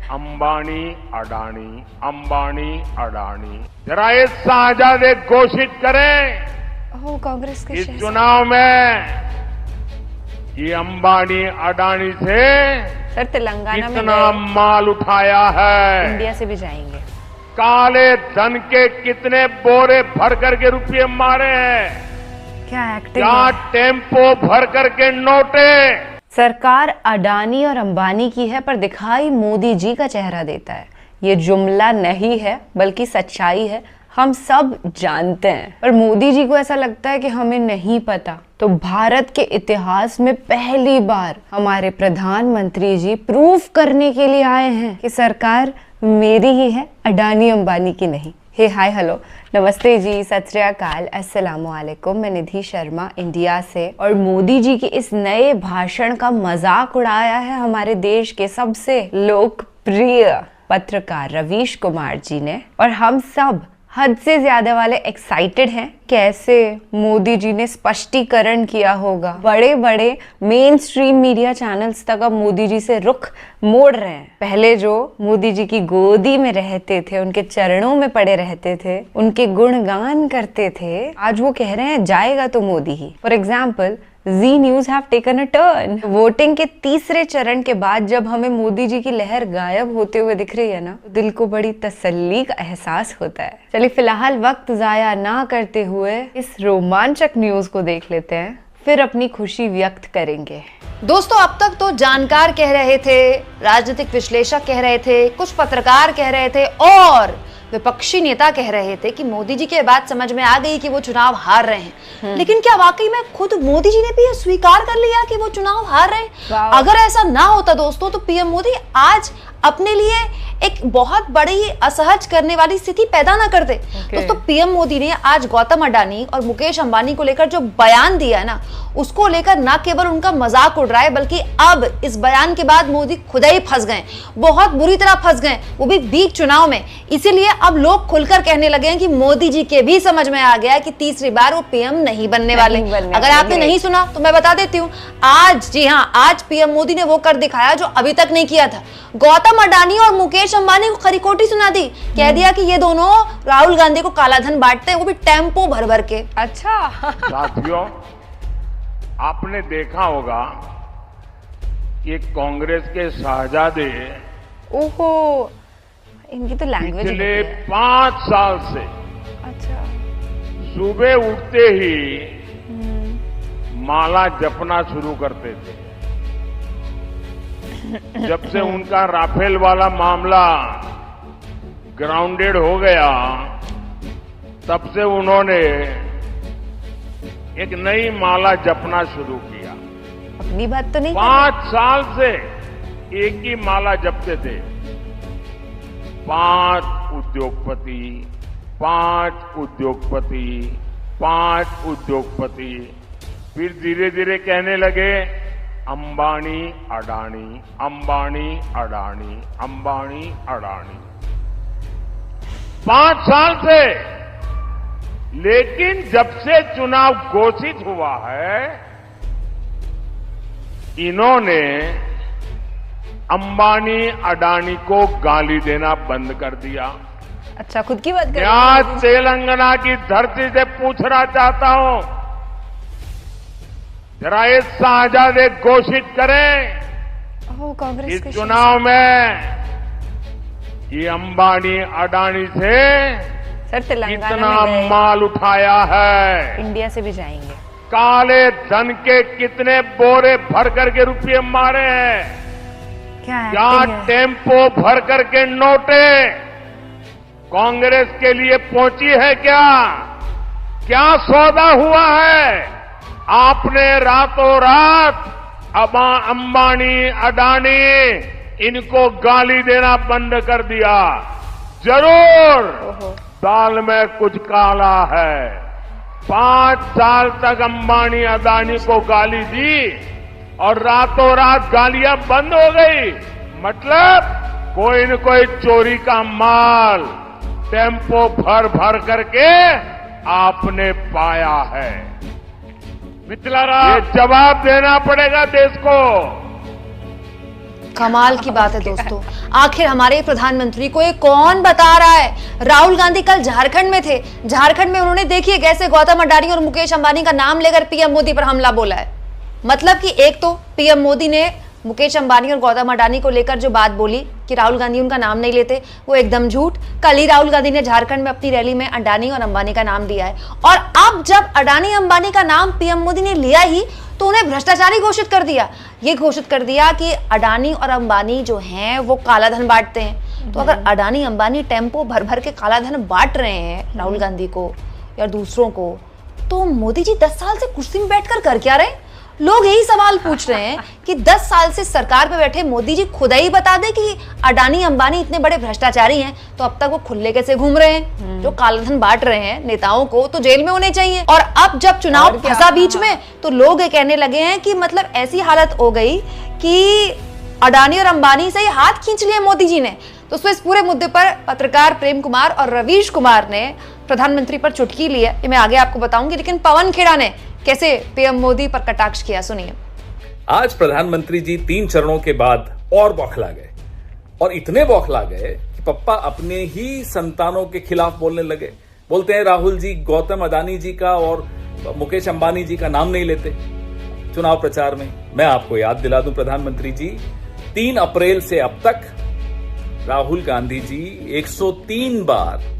अंबानी अडानी, अंबानी अडानी। जरा ये शाहजादे घोषित करें कांग्रेस के इस चुनाव में ये अंबानी अडानी से सर तेलंगाना में कितना माल उठाया है, इंडिया से भी जाएंगे। काले धन के कितने बोरे भर करके रुपये मारे हैं, क्या एक्टिंग क्या है। टेम्पो भर करके नोटे। सरकार अडानी और अंबानी की है पर दिखाई मोदी जी का चेहरा देता है। ये जुमला नहीं है बल्कि सच्चाई है, हम सब जानते हैं। पर मोदी जी को ऐसा लगता है कि हमें नहीं पता। तो भारत के इतिहास में पहली बार हमारे प्रधानमंत्री जी प्रूफ करने के लिए आए हैं कि सरकार मेरी ही है, अडानी अंबानी की नहीं। हे हाय हेलो नमस्ते जी, सत श्री अकाल, अस्सलामु अलैकुम। मैं निधि शर्मा इंडिया से। और मोदी जी के इस नए भाषण का मजाक उड़ाया है हमारे देश के सबसे लोकप्रिय पत्रकार रवीश कुमार जी ने। और हम सब हद से ज्यादा वाले एक्साइटेड हैं कैसे मोदी जी ने स्पष्टीकरण किया होगा। बड़े बड़े मेन स्ट्रीम मीडिया चैनल्स तक अब मोदी जी से रुख मोड़ रहे हैं। पहले जो मोदी जी की गोदी में रहते थे, उनके चरणों में पड़े रहते थे, उनके गुणगान करते थे, आज वो कह रहे हैं जाएगा तो मोदी ही। For example Zee news have taken a turn. Voting के तीसरे चरण के बाद जब हमें मोदी जी की लहर गायब होते हुए दिख रही है ना, तो दिल को बड़ी तसल्ली का एहसास होता है। चलिए फिलहाल वक्त जाया ना करते हुए इस रोमांचक न्यूज को देख लेते हैं, फिर अपनी खुशी व्यक्त करेंगे। दोस्तों, अब तक तो जानकार कह रहे थे, राजनीतिक विश्लेषक कह रहे थे, कुछ पत्रकार कह रहे थे और विपक्षी नेता कह रहे थे कि मोदी जी के बात समझ में आ गई कि वो चुनाव हार रहे हैं। लेकिन क्या वाकई में खुद मोदी जी ने भी ये स्वीकार कर लिया कि वो चुनाव हार रहे हैं? अगर ऐसा ना होता दोस्तों तो पीएम मोदी आज अपने लिए एक बहुत बड़ी असहज करने वाली स्थिति पैदा ना करते। दोस्तों, पीएम मोदी ने आज गौतम अडानी और मुकेश अंबानी को लेकर जो बयान दिया है ना, उसको लेकर ना केवल उनका मजाक उड़ रहा है बल्कि अब इस बयान के बाद मोदी खुद ही फंस गए, बहुत बुरी तरह फंस गए, वो भी बीच चुनाव में। इसीलिए अब लोग खुलकर कहने लगे हैं कि मोदी जी के भी समझ में आ गया कि तीसरी बार वो पीएम नहीं बनने वाले। अगर आपने नहीं सुना तो मैं बता देती हूँ, आज, जी हाँ, आज पीएम मोदी ने वो कर दिखाया जो अभी तक नहीं किया था। गौतम अडानी और मुकेश अंबानी को खरीकोटी सुना दी, कह दिया कि ये दोनों राहुल गांधी को काला धन बांटते हैं, वो भी टेम्पो भर भर के। अच्छा साथियों, आपने देखा होगा कि कांग्रेस के शाहजादे ओहो, इनकी तो लैंग्वेज पिछले 5 साल से अच्छा सुबह उठते ही माला जपना शुरू करते थे। जब से उनका राफेल वाला मामला ग्राउंडेड हो गया, तब से उन्होंने एक नई माला जपना शुरू किया। अपनी बात तो नहीं 5 साल से एक ही माला जपते थे, 5 उद्योगपति, 5 उद्योगपति, 5 उद्योगपति। फिर धीरे धीरे कहने लगे अंबानी अडानी, अंबानी अडानी, अंबानी अडानी। 5 साल से। लेकिन जब से चुनाव घोषित हुआ है, इन्होंने अंबानी अडानी को गाली देना बंद कर दिया। अच्छा, खुद की बात कर। मैं तेलंगाना की धरती से पूछना चाहता हूं, जरा ये शाहजादे घोषित करें कांग्रेस इस के चुनाव में ये अंबानी अडानी से सर तेलंगाना कितना में गए, माल उठाया है, इंडिया से भी जाएंगे। काले धन के कितने बोरे भर करके रुपये मारे हैं, क्या क्या एक्टिंग है। टेम्पो भर करके नोटे कांग्रेस के लिए पहुंची है क्या सौदा हुआ है? आपने रातों रात अंबानी अडानी इनको गाली देना बंद कर दिया। जरूर दाल में कुछ काला है। 5 साल तक अंबानी अडानी को गाली दी और रातों रात गालियां बंद हो गई। मतलब कोई न कोई चोरी का माल टेम्पो भर भर करके आपने पाया है। ये जवाब देना पड़ेगा देश को। कमाल की बात है दोस्तों। आखिर हमारे प्रधानमंत्री को ये कौन बता रहा है? राहुल गांधी कल झारखंड में थे। झारखंड में उन्होंने देखिए कैसे गौतम अडानी और मुकेश अंबानी का नाम लेकर पीएम मोदी पर हमला बोला है। मतलब कि एक तो पीएम मोदी ने मुकेश अंबानी और गौतम अडानी को लेकर जो बात बोली कि राहुल गांधी उनका नाम नहीं लेते, वो एकदम झूठ। कल ही राहुल गांधी ने झारखंड में अपनी रैली में अडानी और अंबानी का नाम दिया है, और अब जब अडानी अंबानी का नाम पीएम मोदी ने लिया ही तो उन्हें भ्रष्टाचारी घोषित कर दिया। ये घोषित कर दिया कि अडानी और अंबानी जो हैं वो काला धन बांटते हैं। तो अगर अडानी अंबानी टेम्पो भर भर के काला धन बांट रहे हैं राहुल गांधी को या दूसरों को, तो मोदी जी 10 साल से कुर्सी में बैठकर कर क्या रहे? लोग यही सवाल पूछ रहे हैं कि 10 साल से सरकार पे बैठे मोदी जी खुद ही बता दे कि अडानी अंबानी इतने बड़े भ्रष्टाचारी हैं, तो अब तक वो खुले कैसे घूम रहे हैं? जो कालाधन बांट रहे हैं नेताओं को, तो जेल में होने चाहिए। और अब जब चुनाव फंसा बीच में, तो लोग ये कहने लगे हैं कि मतलब ऐसी हालत हो गई कि अडानी और अंबानी से ही हाथ खींच लिए मोदी जी ने। तो इस पूरे मुद्दे पर पत्रकार प्रेम कुमार और रवीश कुमार ने प्रधानमंत्री पर चुटकी ली है, ये मैं आगे आपको बताऊंगी। लेकिन पवन खेड़ा ने कैसे पीएम मोदी पर कटाक्ष किया, सुनिए। आज प्रधानमंत्री जी 3 चरणों के बाद और बौखला गए, और इतने बौखला गए कि पप्पा अपने ही संतानों के खिलाफ बोलने लगे। बोलते हैं राहुल जी गौतम अडानी जी का और मुकेश अंबानी जी का नाम नहीं लेते चुनाव प्रचार में। मैं आपको याद दिला दूं प्रधानमंत्री जी, 3 अप्रैल से अब तक राहुल गांधी जी 103 बार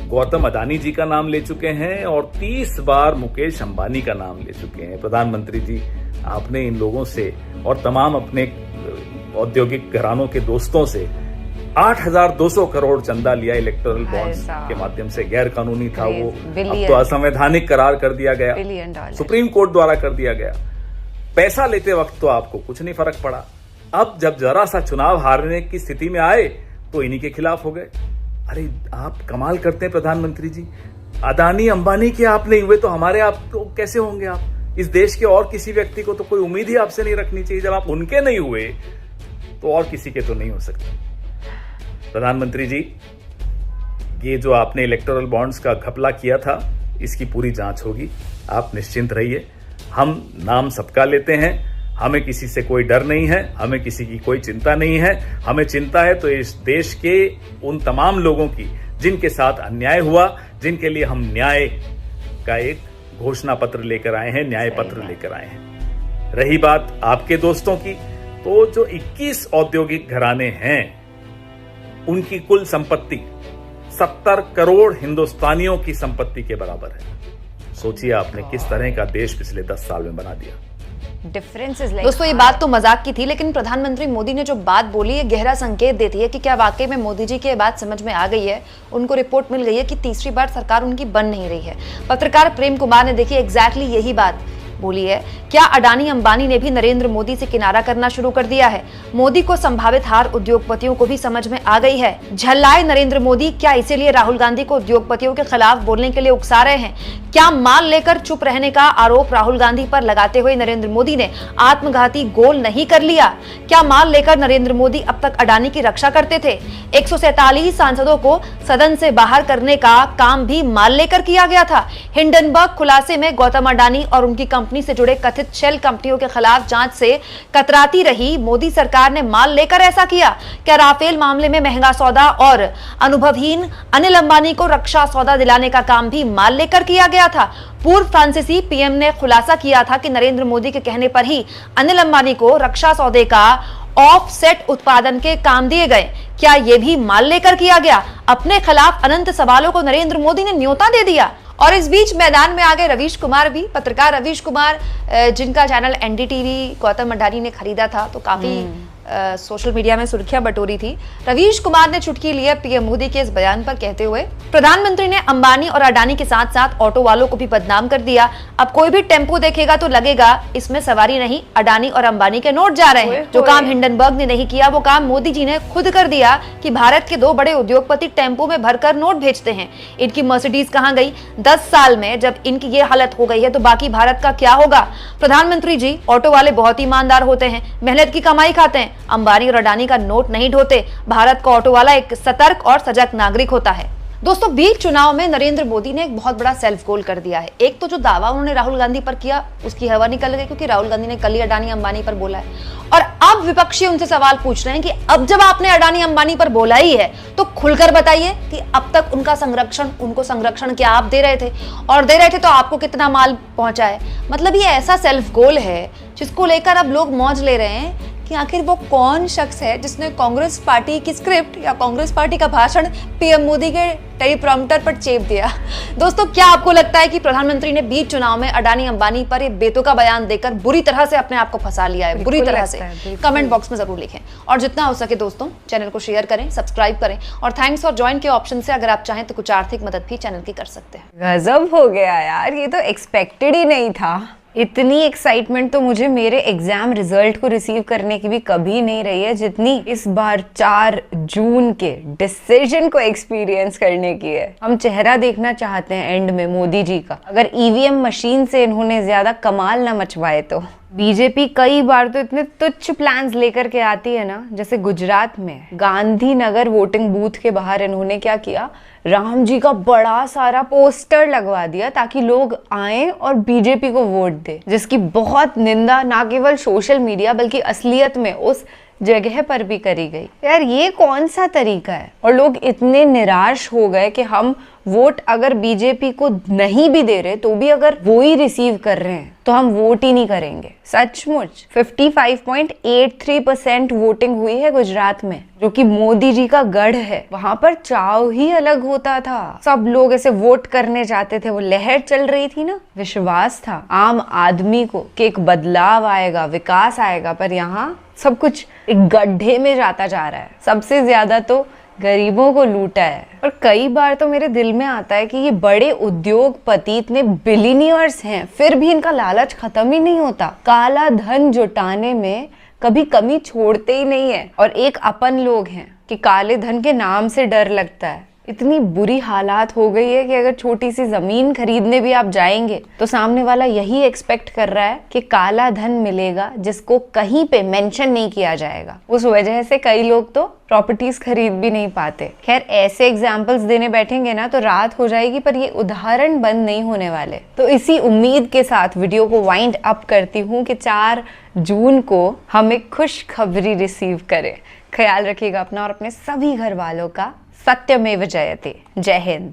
गौतम अडानी जी का नाम ले चुके हैं और 30 बार मुकेश अंबानी का नाम ले चुके हैं। प्रधानमंत्री जी, आपने इन लोगों से और तमाम अपने औद्योगिक घरानों के दोस्तों से 8,200 करोड़ चंदा लिया इलेक्टोरल बॉन्ड्स के माध्यम से। गैर कानूनी था वो, अब तो असंवैधानिक करार कर दिया गया, सुप्रीम कोर्ट द्वारा कर दिया गया। पैसा लेते वक्त तो आपको कुछ नहीं फर्क पड़ा, अब जब जरा सा चुनाव हारने की स्थिति में आए तो इन्हीं के खिलाफ हो गए। अरे आप कमाल करते हैं प्रधानमंत्री जी, अडानी अंबानी के आप नहीं हुए तो हमारे आप तो कैसे होंगे? आप इस देश के और किसी व्यक्ति को तो कोई उम्मीद ही आपसे नहीं रखनी चाहिए। जब आप उनके नहीं हुए तो और किसी के तो नहीं हो सकते। प्रधानमंत्री जी, ये जो आपने इलेक्टोरल बॉन्ड्स का घपला किया था, इसकी पूरी जांच होगी, आप निश्चिंत रहिए। हम नाम सबका लेते हैं, हमें किसी से कोई डर नहीं है, हमें किसी की कोई चिंता नहीं है। हमें चिंता है तो इस देश के उन तमाम लोगों की जिनके साथ अन्याय हुआ, जिनके लिए हम न्याय का एक घोषणा पत्र लेकर आए हैं, न्याय पत्र लेकर आए हैं। रही बात आपके दोस्तों की, तो जो 21 औद्योगिक घराने हैं उनकी कुल संपत्ति 70 करोड़ हिंदुस्तानियों की संपत्ति के बराबर है। सोचिए आपने किस तरह का देश पिछले 10 साल में बना दिया। दोस्तों ये बात तो मजाक की थी, लेकिन प्रधानमंत्री मोदी ने जो बात बोली है गहरा संकेत देती है कि क्या वाकई में मोदी जी की ये बात समझ में आ गई है। उनको रिपोर्ट मिल गई है कि तीसरी बार सरकार उनकी बन नहीं रही है। पत्रकार प्रेम कुमार ने देखिए एग्जैक्टली यही बात बोली है। क्या अडानी अंबानी ने भी नरेंद्र मोदी से किनारा करना शुरू कर दिया है? मोदी को संभावित हार उद्योगपतियों को भी समझ में आ गई है। झल्लाए नरेंद्र मोदी, क्या इसीलिए राहुल गांधी को उद्योगपतियों के खिलाफ बोलने के लिए उकसा रहे हैं? क्या माल लेकर चुप रहने का आरोप राहुल गांधी पर लगाते हुए नरेंद्र मोदी ने आत्मघाती गोल नहीं कर लिया? क्या माल लेकर नरेंद्र मोदी अब तक अडानी की रक्षा करते थे? 147 सांसदों को सदन से बाहर करने का काम भी माल लेकर किया गया था। हिंडनबर्ग खुलासे में गौतम अडानी और उनकी कंपनी से जुड़े कथित शेल कंपनियों के खिलाफ जांच से कतराती रही मोदी सरकार ने माल लेकर ऐसा किया? क्या राफेल मामले में महंगा सौदा और अनुभवहीन अनिल अंबानी को रक्षा सौदा दिलाने का काम भी माल लेकर किया गया था? पूर्व फ्रांसीसी पीएम ने खुलासा किया था कि नरेंद्र मोदी के कहने पर ही अनिल अंबानी को रक्षा सौदे का ऑफसेट उत्पादन के काम दिए गए। क्या यह भी माल लेकर किया गया? अपने खिलाफ अनंत सवालों को नरेंद्र मोदी ने न्योता दे दिया। और इस बीच मैदान में आ गए रवीश कुमार भी। पत्रकार रवीश कुमार, जिनका चैनल एनडीटीवी गौतम अडानी ने खरीदा था, तो काफी सोशल मीडिया में सुर्खियां बटोरी थी। रवीश कुमार ने चुटकी ली है पीएम मोदी के इस बयान पर, कहते हुए प्रधानमंत्री ने अंबानी और अडानी के साथ साथ ऑटो वालों को भी बदनाम कर दिया। अब कोई भी टेम्पो देखेगा तो लगेगा इसमें सवारी नहीं, अडानी और अंबानी के नोट जा रहे हैं। जो काम हिंडनबर्ग ने नहीं किया वो काम मोदी जी ने खुद कर दिया कि भारत के 2 बड़े उद्योगपति टेम्पो में भरकर नोट भेजते हैं। इनकी मर्सिडीज कहां गई? 10 साल में जब इनकी ये हालत हो गई है तो बाकी भारत का क्या होगा? प्रधानमंत्री जी, ऑटो वाले बहुत ईमानदार होते हैं, मेहनत की कमाई खाते हैं। अंबानी और अडानी का नोट नहीं ढोते। भारत का ऑटो वाला एक सतर्क और सजग नागरिक होता है। दोस्तों, बीच चुनाव में नरेंद्र मोदी ने एक बहुत बड़ा सेल्फ गोल कर दिया है। एक तो जो दावा उन्होंने राहुल गांधी पर किया उसकी हवा निकल गई, क्योंकि राहुल गांधी ने कल ही अडानी अंबानी पर बोला है। और अब विपक्षी उनसे सवाल पूछ रहे हैं कि अब जब आपने अडानी अंबानी पर बोला ही है तो खुलकर बताइए कि अब तक उनको संरक्षण क्या आप दे रहे थे, और दे रहे थे तो आपको कितना माल पहुंचा है। मतलब ये ऐसा सेल्फ गोल है जिसको लेकर अब लोग मौज ले रहे हैं कि आखिर वो कौन शख्स है जिसने कांग्रेस पार्टी की स्क्रिप्ट या कांग्रेस पार्टी का भाषण पीएम मोदी के टेलीप्रॉम्प्टर पर चेप दिया। दोस्तों, क्या आपको लगता है कि प्रधानमंत्री ने बीच चुनाव में अडानी अंबानी पर ये बेतुका बयान देकर बुरी तरह से अपने आप को फंसा लिया है? बुरी तरह से कमेंट बॉक्स में जरूर लिखें, और जितना हो सके दोस्तों चैनल को शेयर करें, सब्सक्राइब करें, और थैंक्स और ज्वाइन के ऑप्शन से अगर आप चाहें तो कुछ आर्थिक मदद भी चैनल की कर सकते हैं। गजब हो गया यार, ये तो एक्सपेक्टेड ही नहीं था। इतनी एक्साइटमेंट तो मुझे मेरे एग्जाम रिजल्ट को रिसीव करने की भी कभी नहीं रही है जितनी इस बार 4 जून के डिसीजन को एक्सपीरियंस करने की है। हम चेहरा देखना चाहते हैं एंड में मोदी जी का, अगर ईवीएम मशीन से इन्होंने ज्यादा कमाल ना मचवाए तो। बीजेपी कई बार तो इतने तुच्छ प्लान्स लेकर के आती है ना, जैसे गुजरात में गांधीनगर वोटिंग बूथ के बाहर इन्होंने क्या किया, राम जी का बड़ा सारा पोस्टर लगवा दिया ताकि लोग आए और बीजेपी को वोट दे, जिसकी बहुत निंदा ना केवल सोशल मीडिया बल्कि असलियत में उस जगह पर भी करी गई। यार ये कौन सा तरीका है? और लोग इतने निराश हो गए कि हम वोट अगर बीजेपी को नहीं भी दे रहे तो भी अगर वो ही रिसीव कर रहे हैं तो हम वोट ही नहीं करेंगे। सचमुच 55.83% वोटिंग हुई है गुजरात में, जो कि मोदी जी का गढ़ है। वहां पर चाव ही अलग होता था, सब लोग ऐसे वोट करने जाते थे, वो लहर चल रही थी ना, विश्वास था आम आदमी को कि एक बदलाव आएगा, विकास आएगा। पर यहाँ सब कुछ एक गड्ढे में जाता जा रहा है। सबसे ज्यादा तो गरीबों को लूटा है। और कई बार तो मेरे दिल में आता है कि ये बड़े उद्योगपति इतने बिलियनियर्स हैं, फिर भी इनका लालच खत्म ही नहीं होता। काला धन जुटाने में कभी कमी छोड़ते ही नहीं है। और एक अपन लोग हैं कि काले धन के नाम से डर लगता है। इतनी बुरी हालात हो गई है कि अगर छोटी सी जमीन खरीदने भी आप जाएंगे तो सामने वाला यही एक्सपेक्ट कर रहा है कि काला धन मिलेगा जिसको कहीं पे मेंशन नहीं किया जाएगा। उस वजह से कई लोग तो प्रॉपर्टीज खरीद भी नहीं पाते। खैर, ऐसे एग्जाम्पल्स देने बैठेंगे ना तो रात हो जाएगी, पर ये उदाहरण बंद नहीं होने वाले। तो इसी उम्मीद के साथ वीडियो को वाइंड अप करती हूँ कि 4 जून को हम एक खुशखबरी रिसीव करें। ख्याल रखिएगा अपना और अपने सभी घर वालों का। सत्यमेव जयते। जय हिंद।